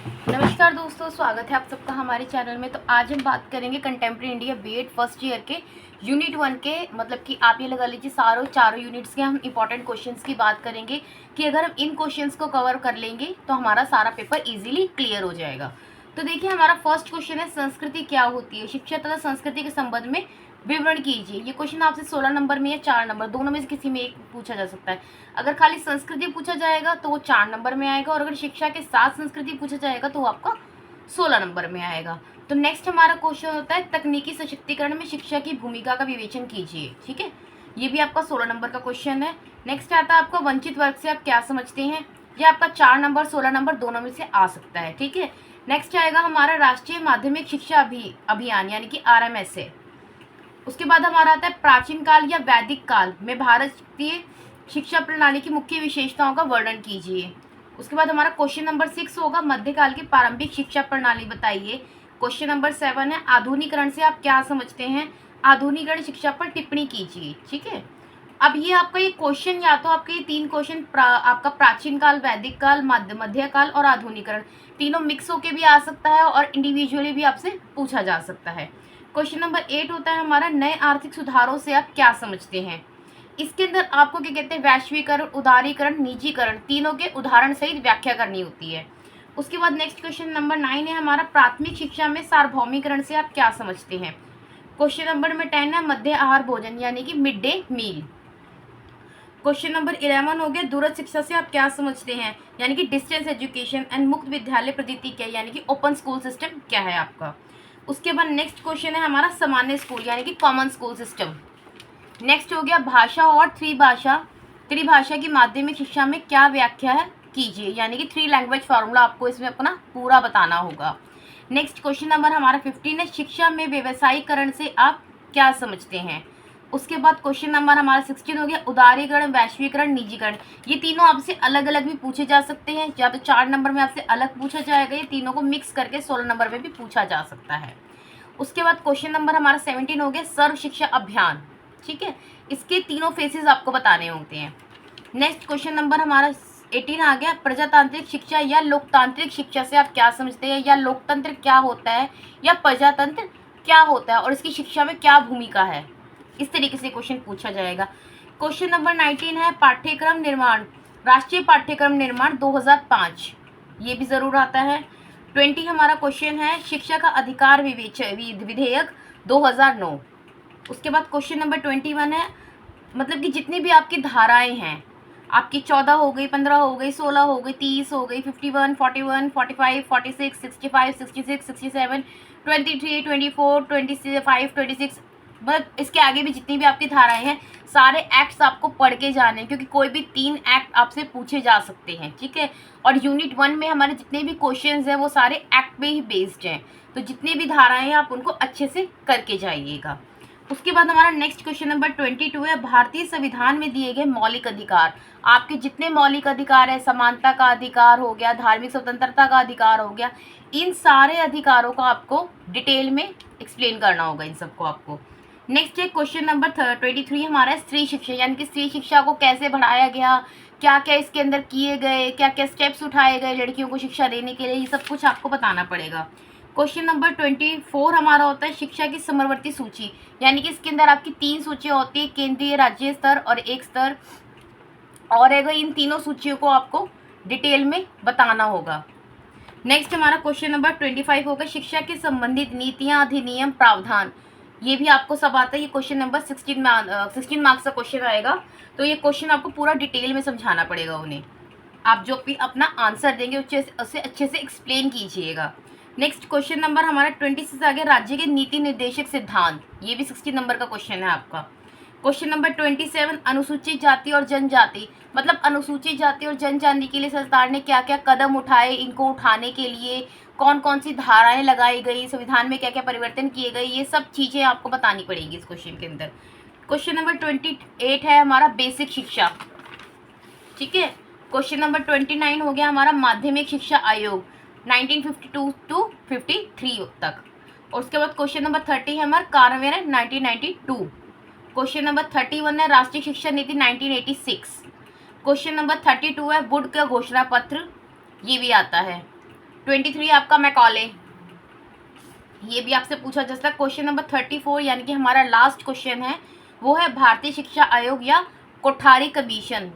नमस्कार दोस्तों, स्वागत है आप सबका हमारे चैनल में। तो आज हम बात करेंगे contemporary India BEd first year के यूनिट 1 के, मतलब कि आप ये लगा लीजिए चारों यूनिट्स के हम इंपॉर्टेंट क्वेश्चंस की बात करेंगे कि अगर हम इन क्वेश्चंस को कवर कर लेंगे तो हमारा सारा पेपर इजीली क्लियर हो जाएगा। तो देखिए, हमारा फर्स्ट क्वेश्चन है, संस्कृति क्या होती है? शिक्षा तथा संस्कृति के संबंध में विवरण कीजिए। ये क्वेश्चन आपसे 16 नंबर में या 4 नंबर दोनों में से किसी में एक पूछा जा सकता है। अगर खाली संस्कृति पूछा जाएगा तो वो 4 नंबर में आएगा, और अगर शिक्षा के साथ संस्कृति पूछा जाएगा तो वो आपका 16 नंबर में आएगा। तो नेक्स्ट हमारा क्वेश्चन होता है, तकनीकी सशक्तिकरण में शिक्षा की भूमिका का विवेचन कीजिए। ठीक है, ये भी आपका 16 नंबर का क्वेश्चन है। नेक्स्ट आता है आपका, वंचित वर्ग से आप क्या समझते हैं? ये आपका 4 नंबर 16 नंबर दोनों में से आ सकता है। ठीक है, नेक्स्ट आएगा हमारा राष्ट्रीय माध्यमिक शिक्षा अभियान यानी कि RMS है। उसके बाद हमारा आता है, प्राचीन काल या वैदिक काल में भारतीय शिक्षा प्रणाली की मुख्य विशेषताओं का वर्णन कीजिए। उसके बाद हमारा क्वेश्चन नंबर 6 होगा, मध्यकाल की प्रारंभिक शिक्षा प्रणाली बताइए। क्वेश्चन नंबर 7 है, आधुनिकरण से आप क्या समझते हैं? आधुनिकरण शिक्षा पर टिप्पणी कीजिए। ठीक है, अब ये आपका ये क्वेश्चन, या तो आपके ये 3 क्वेश्चन आपका प्राचीन काल, वैदिक काल, मध्यकाल और आधुनिकरण तीनों मिक्स होके भी आ सकता है और इंडिविजुअली भी आपसे पूछा जा सकता है। क्वेश्चन नंबर 8 होता है हमारा, नए आर्थिक सुधारों से आप क्या समझते हैं? इसके अंदर आपको क्या कहते हैं, वैश्वीकरण, उदारीकरण, निजीकरण तीनों के उदाहरण सहित व्याख्या करनी होती है। उसके बाद नेक्स्ट क्वेश्चन नंबर 9 है हमारा, प्राथमिक शिक्षा में सार्वभौमिकरण से आप क्या समझते हैं? क्वेश्चन नंबर 10 है, मध्य आहार भोजन यानी कि mid day meal. Question number 11 हो गया, दूरस्थ शिक्षा से आप क्या समझते हैं? यानी कि डिस्टेंस एजुकेशन एंड मुक्त विद्यालय पद्धति क्या है, यानी कि ओपन स्कूल सिस्टम क्या है आपका। उसके बाद नेक्स्ट क्वेश्चन है हमारा, सामान्य स्कूल यानी कि कॉमन स्कूल सिस्टम। नेक्स्ट हो गया, भाषा और त्रिभाषा की माध्यमिक शिक्षा में क्या व्याख्या है कीजिए, यानी कि 3 लैंग्वेज फार्मूला आपको इसमें अपना पूरा बताना होगा। नेक्स्ट क्वेश्चन नंबर हमारा 15 है, शिक्षा में व्यवसायीकरण से आप क्या समझते हैं? उसके बाद क्वेश्चन नंबर हमारा 16 हो गया, उदारीकरण, वैश्वीकरण, निजीकरण। ये तीनों आपसे अलग अलग भी पूछे जा सकते हैं, या तो 4 नंबर में आपसे अलग पूछा जाएगा, ये तीनों को मिक्स करके 16 नंबर में भी पूछा जा सकता है। उसके बाद क्वेश्चन नंबर हमारा 17 हो गया, सर्व शिक्षा अभियान। ठीक है, इसके तीनों फेसेस आपको बताने होते हैं। नेक्स्ट क्वेश्चन नंबर हमारा 18 आ गया, प्रजातांत्रिक शिक्षा या लोकतांत्रिक शिक्षा से आप क्या समझते हैं? या लोकतंत्र क्या होता है या प्रजातंत्र क्या होता है और इसकी शिक्षा में क्या भूमिका है? इस तरीके से क्वेश्चन पूछा जाएगा। क्वेश्चन नंबर 19 है, पाठ्यक्रम निर्माण, राष्ट्रीय पाठ्यक्रम निर्माण 2005, ये भी जरूर आता है। 20 हमारा क्वेश्चन है, शिक्षा का अधिकार विधेयक 2009। उसके बाद क्वेश्चन नंबर 21 है, मतलब कि जितनी भी आपकी धाराएं हैं, आपकी 14 हो गई, 15 हो गई, 16 हो गई, 30 हो गई, 51, 41, 45, 46, 65, 66, 67, 23, 24, 25, 26, मतलब इसके आगे भी जितनी भी आपकी धाराएं हैं, सारे एक्ट्स आपको पढ़ के जाने, क्योंकि कोई भी 3 एक्ट आपसे पूछे जा सकते हैं। ठीक है, और यूनिट 1 में हमारे जितने भी क्वेश्चंस हैं वो सारे एक्ट पे ही बेस्ड हैं, तो जितनी भी धाराएं हैं आप उनको अच्छे से करके जाइएगा। उसके बाद हमारा नेक्स्ट क्वेश्चन नंबर 22 है, भारतीय संविधान में दिए गए मौलिक अधिकार। आपके जितने मौलिक अधिकार है, समानता का अधिकार हो गया, धार्मिक स्वतंत्रता का अधिकार हो गया, इन सारे अधिकारों को आपको डिटेल में एक्सप्लेन करना होगा इन सबको आपको। नेक्स्ट है क्वेश्चन नंबर 23 हमारा, स्त्री शिक्षा यानी कि स्त्री शिक्षा को कैसे बढ़ाया गया, क्या क्या इसके अंदर किए गए, क्या क्या स्टेप्स उठाए गए लड़कियों को शिक्षा देने के लिए, ये सब कुछ आपको बताना पड़ेगा। क्वेश्चन नंबर 24 हमारा होता है, शिक्षा की समवर्ती सूची, यानी कि इसके अंदर आपकी 3 सूचियाँ होती है, केंद्रीय, राज्य स्तर और एक स्तर, और अगर इन तीनों सूचियों को आपको डिटेल में बताना होगा। नेक्स्ट हमारा क्वेश्चन नंबर 25 होगा, शिक्षा के संबंधित नीतियां, अधिनियम, प्रावधान, ये भी आपको सब आता है। ये क्वेश्चन नंबर 16 मार्क्स का क्वेश्चन आएगा, तो ये क्वेश्चन आपको पूरा डिटेल में समझाना पड़ेगा उन्हें। आप जो भी अपना आंसर देंगे उसे अच्छे से एक्सप्लेन कीजिएगा। नेक्स्ट क्वेश्चन नंबर हमारा 26 आ गया, राज्य के नीति निर्देशक सिद्धांत, ये भी 16 नंबर का क्वेश्चन है आपका। क्वेश्चन नंबर 27, अनुसूचित जाति और जनजाति, मतलब अनुसूचित जाति और जनजाति के लिए सरकार ने क्या क्या कदम उठाए, इनको उठाने के लिए कौन कौन सी धाराएं लगाई गई, संविधान में क्या क्या परिवर्तन किए गए, ये सब चीज़ें आपको बतानी पड़ेगी इस क्वेश्चन के अंदर। क्वेश्चन नंबर 28 है हमारा, बेसिक शिक्षा। ठीक है, क्वेश्चन नंबर 29 हो गया हमारा, माध्यमिक शिक्षा आयोग 1952 टू 53 तक। और उसके बाद क्वेश्चन नंबर 30 है हमारा, कार्यान्वयन 1992। क्वेश्चन नंबर 31 है, राष्ट्रीय शिक्षा नीति 1986। क्वेश्चन नंबर 32 है, वुड का घोषणा पत्र, ये भी आता है। 23 आपका मैकॉले, ये भी आपसे पूछा जा सकता है। क्वेश्चन नंबर 34 यानी कि हमारा लास्ट क्वेश्चन है, वो है भारतीय शिक्षा आयोग या कोठारी कमीशन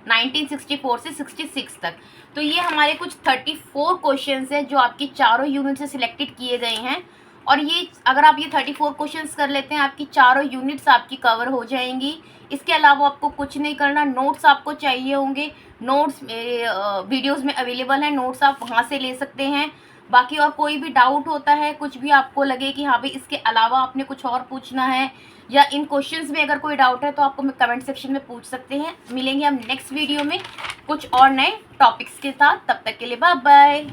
1964 से 66 तक। तो ये हमारे कुछ 34 क्वेश्चंस हैं जो आपकी चारों यूनिट से सिलेक्टेड किए गए हैं, और ये अगर आप ये 34 क्वेश्चंस कर लेते हैं आपकी चारों यूनिट्स आपकी कवर हो जाएंगी। इसके अलावा आपको कुछ नहीं करना, नोट्स आपको चाहिए होंगे, नोट्स वीडियोस में अवेलेबल हैं, नोट्स आप वहाँ से ले सकते हैं। बाकी और कोई भी डाउट होता है, कुछ भी आपको लगे कि हाँ भाई इसके अलावा आपने कुछ और पूछना है, या इन क्वेश्चंस में अगर कोई डाउट है तो आपको कमेंट सेक्शन में पूछ सकते हैं। मिलेंगे हम नेक्स्ट वीडियो में कुछ और नए टॉपिक्स के साथ, तब तक के लिए बाय बाय।